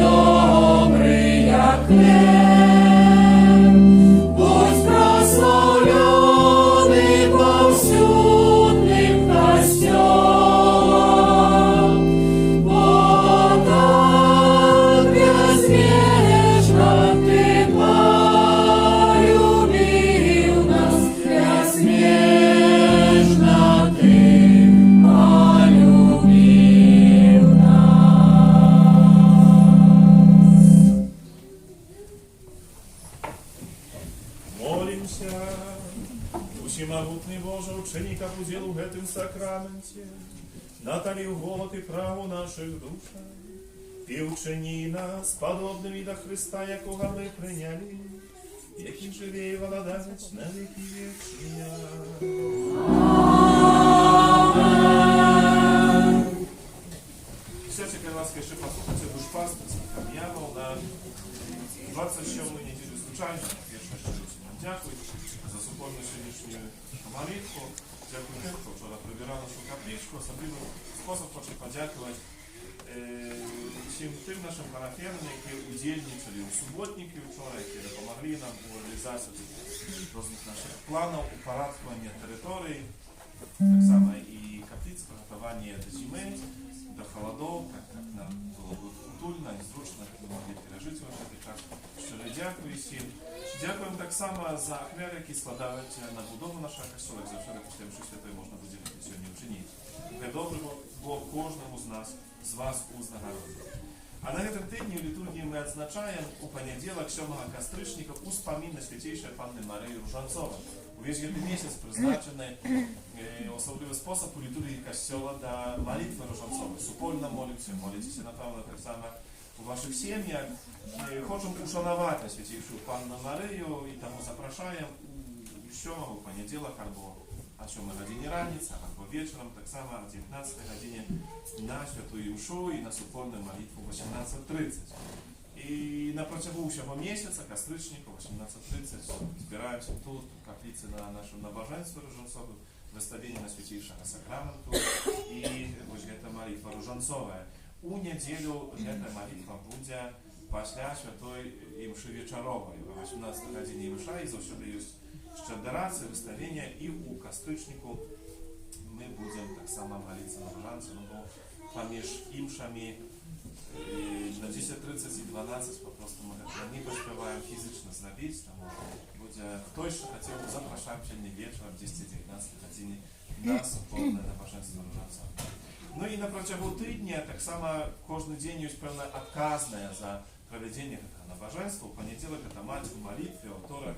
добрый, як хлеб, будь прославлений повсюдним костьолом. Бог так безмежно Ти полюбив нас, безмежно Ти полюбив нас. Молимся. Всемогутный Боже, учини, как уделу в этом сакраменте, натали в голод и праву наших душах, и учини нас, подобными до Христа, якого мы приняли, який живе и володать на веки вечные. Все, чекай, ласка, ще послухайте душпастерських об'явил на за що ми неділю звичайно. Перше, що нам дякую за супольну сьогоднішню молитву. Дякую тим, хто вчора прибирав нашу капличку. Особливий спосіб хочу подякувати всім тим нашим парафіянам, які удільничали у суботники вчора, які допомогли нам у реалізації різних наших планів, упорядкування території, так само і каплиць, приготування до зими, до холодов, як нам було б утульно і зручно, як ми могли пережити в цей час. Щиро дякую всім. Дякуємо так само за ахвяри, які складають на будову нашого костюла, як завжди після мши святої можна буде сьогодні вчинити. Хай добрий Бог кожному з нас, з вас узнагородить. А на этом тижні в літургії ми відзначаємо у понеділок 7 кастричника успомін на Святейшої Панни Марії Ружанцової. Увесь цей місяць призначений особливий спосіб у літургії костюла до молитви Ружанцової. Супольно молимося, молитеся, напевно, так само у ваших сім'ях. Хочемо ушанувати Святейшу Панну Марію і тому запрошуємо у 7 понеділок або о 7 годині раніці, або вечором, так само о 19 годині на Святую Мшу і на супольну молитву в 18:30. І на протягу всього місяця, кастричника, 18:30, збираємося тут, в каплиці на нашому набоженстві Ружанцову, виставлення на Святейшого Сакраменту і ось ця молитва Ружанцова. У неділю ця молитва буде після Святої Мши вечорової, о 18 годині Мша, і завжди є ще аdoracja, виставлення, і у кастричнику ми будемо так само молитися на божанці, бо поміж імшами на 10:30 і 12 просто ми не поспіваємо фізично зробити, тому буде хтось, що хотів, запрошуємо сьогодні вечором в 10-19 годині на супольне набоженство Ружанця. Ну і на протягу тижня так само кожен день є певна відказна за проведення цього набоженства. У понеділок це мать у молитві, вівторок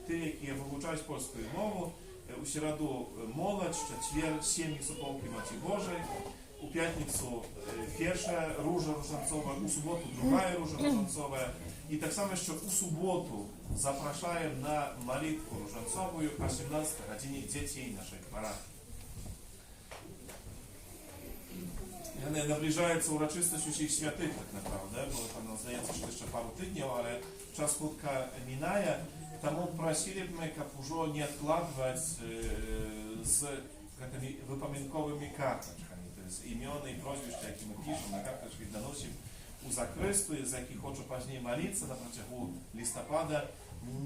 ті, які вивчають польську мову, у середу молодь, четвер сім'ї суполки Маті Божої, у п'ятницю перша ружа Ружанцова, у суботу друга ружа Ружанцова. І так само, що у суботу запрошуємо на молитву Ружанцову о 17 годині дітей нашої парафії. Наближається урочистість усіх святих, так направду, бо там здається, що ще пару тижнів, але час хутко минає. Тому просили б ми, як уже не відкладувати з випомінковими карточками, тобто імена і прізвища, які ми пишемо на карточки, доносимо у закресту, за які хочу пізніше молитися на протягу листопада.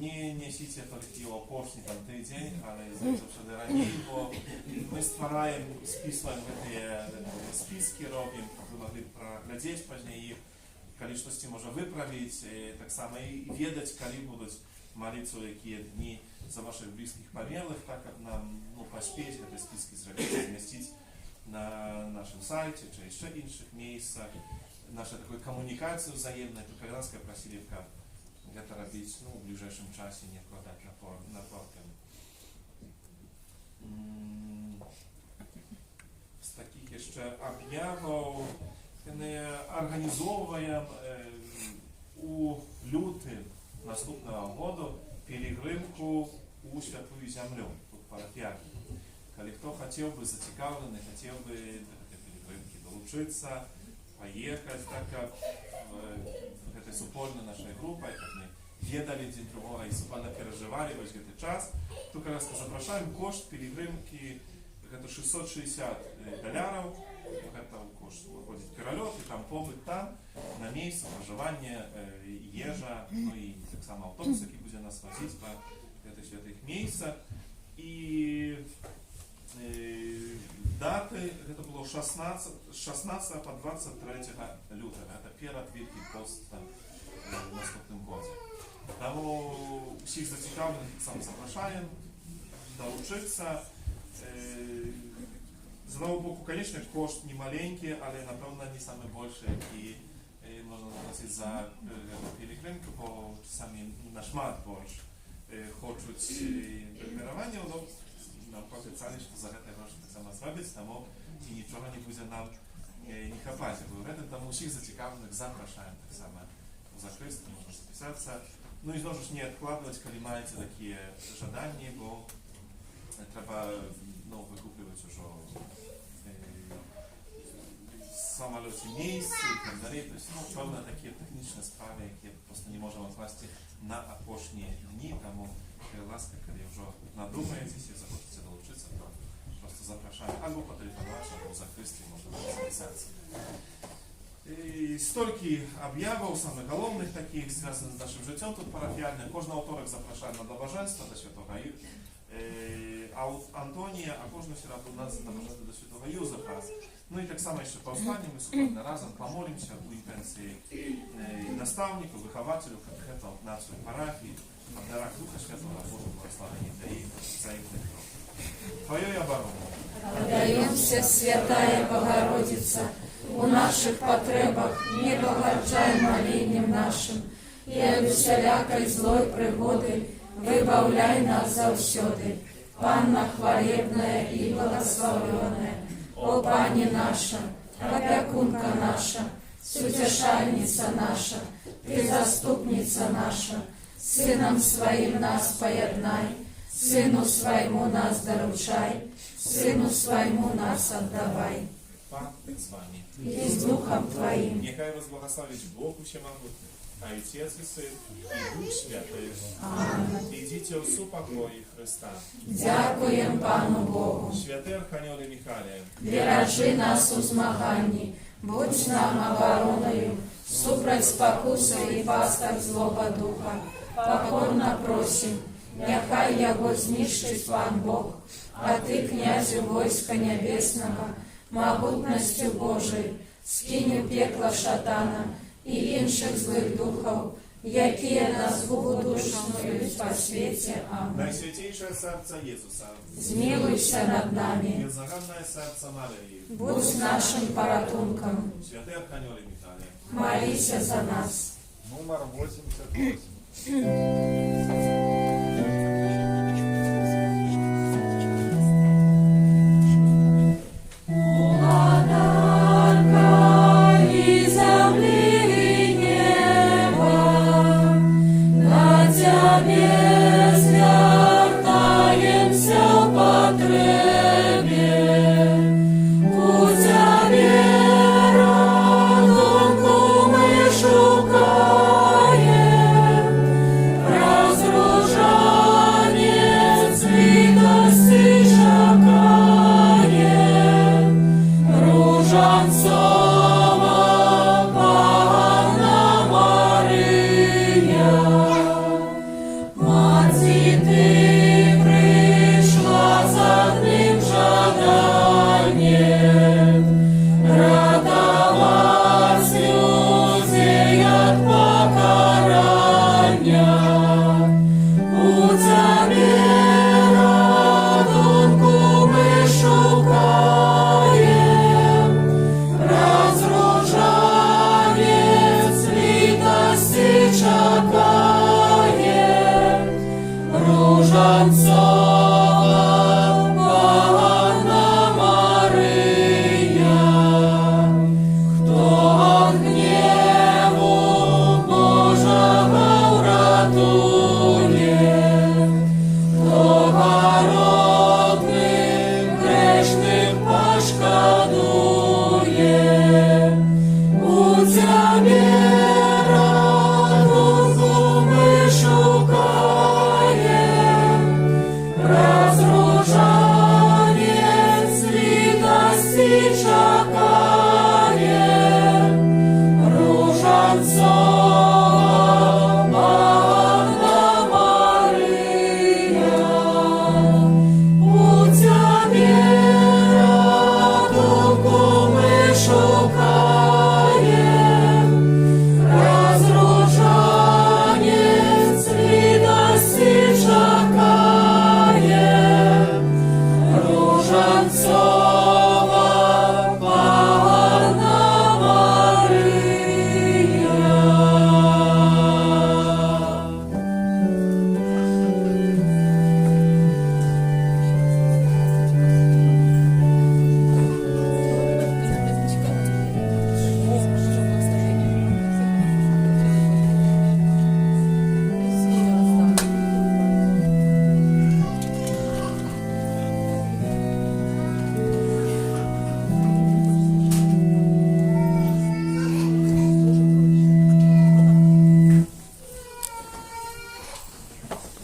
Не несіть тільки опоршні там тиждень, але завжди раніше, бо ми створюємо, списуємо ці списки, робимо, щоб ви могли проглядіти пізніше їх, кількість може виправити, так само і відати, коли будуть молитися, які дні за ваших близьких померлих, так як нам поспіти ці списки зробити, змістити на нашому сайті чи ще інших місцях, нашу таку комунікацію взаємну, тільки раз просили б это робить в ближайшем часе, не вкладать напорками. З таких ще об'явів організовуємо у лютий наступного року пілігримку у Святую Землю, тут парафіяни. Коли хто хотів би зацікавлений, хотів би до цієї пілігримки долучитися, поїхати, так як в этой супольной нашей группой, как мы ведали друг друга и супольно переживали весь этот час, только раз запрошаем кошт пилигримки, это $660, это кошт выходит перелет, и там побыт там, на месте, проживание, ежа, ну и так само автобус, который будет нас возить по этой святых месяцах. И даты, это было 16 по 23 лютого, это перед Великий пост в наступному году. Тому всіх зацікавлених сам запрошуємо долучитися. З одного боку, звісно, кошт не маленький, але, напевно, не найбільший, який можна заплатити за пілігримку, бо самі на шмат більше хочуть премірування, але нам пообіцяли, що за це гроші так само зроблять, тому і нічого не буде нам не хапати. Тому всіх зацікавлених запрошуємо так само у закритку, можна записатися. Ну і знову ж не відкладувати, коли маєте такі жадання, бо треба викуплювати вже самолете miejsce i tak dalej. To jest pewne takie techniczne sprawy, jakie po prostu nie możemy odkładać na apошnie dni. Тому, ласка, коли вже надумаєте, якщо захочете долучитися, то просто запрошую або по телефону, або за Христі можна записатися. І стільки об'явів, самих головних таких, зв'язаних з нашим життям тут парафіальним. Кожного второк запрошую на набоженство до Святого Антонія, а кожну середу у нас набоженство до Святого Юзефа. Ну і так само ще по останнім ми сьогодні разом помолимося у інтенції наставнику, вихователю, катехету нашої парафії, в дарах Духа Святого, Божого благословення та їх за їх кров. Твоєю оборону. Отдаемся, Святая Богородица, у наших потребах не погорчай молением нашим, и от всякой злой пригоды выбавляй нас завсёды. Панна хвалебная и благословенная, о Пани наша, опекунка наша, сутешальница наша, ты заступница наша, Сыном Своим нас поеднай, Сыну Своему нас доручай, Сыну Своему нас отдавай. Pan z wami. И с Духом Твоим. Niechaj was błogosławić Bóg Wszechmogutny, Ojciec i Syn i Duch Święty. Idźcie o supokoi Chrysta. Дякуем Пану Богу. Święty Archanioły Michale, Бережи нас у змаганні, будь нам обороною, супроть спокуси і пасток злого духа. Покорно просим, нехай його знищить Пан Бог, а ти, князю войска небесного, могутностью Божией, скинь у пекла шатана и інших злих духов, які нас будушнують по світі. Амінь. Najświętейsze serce Jezusa, Змилуйся над нами, беззаганное серце Марії, будь нашим порятунком, Święty Archanioły Michale, молися за нас. Номер 88. Różańca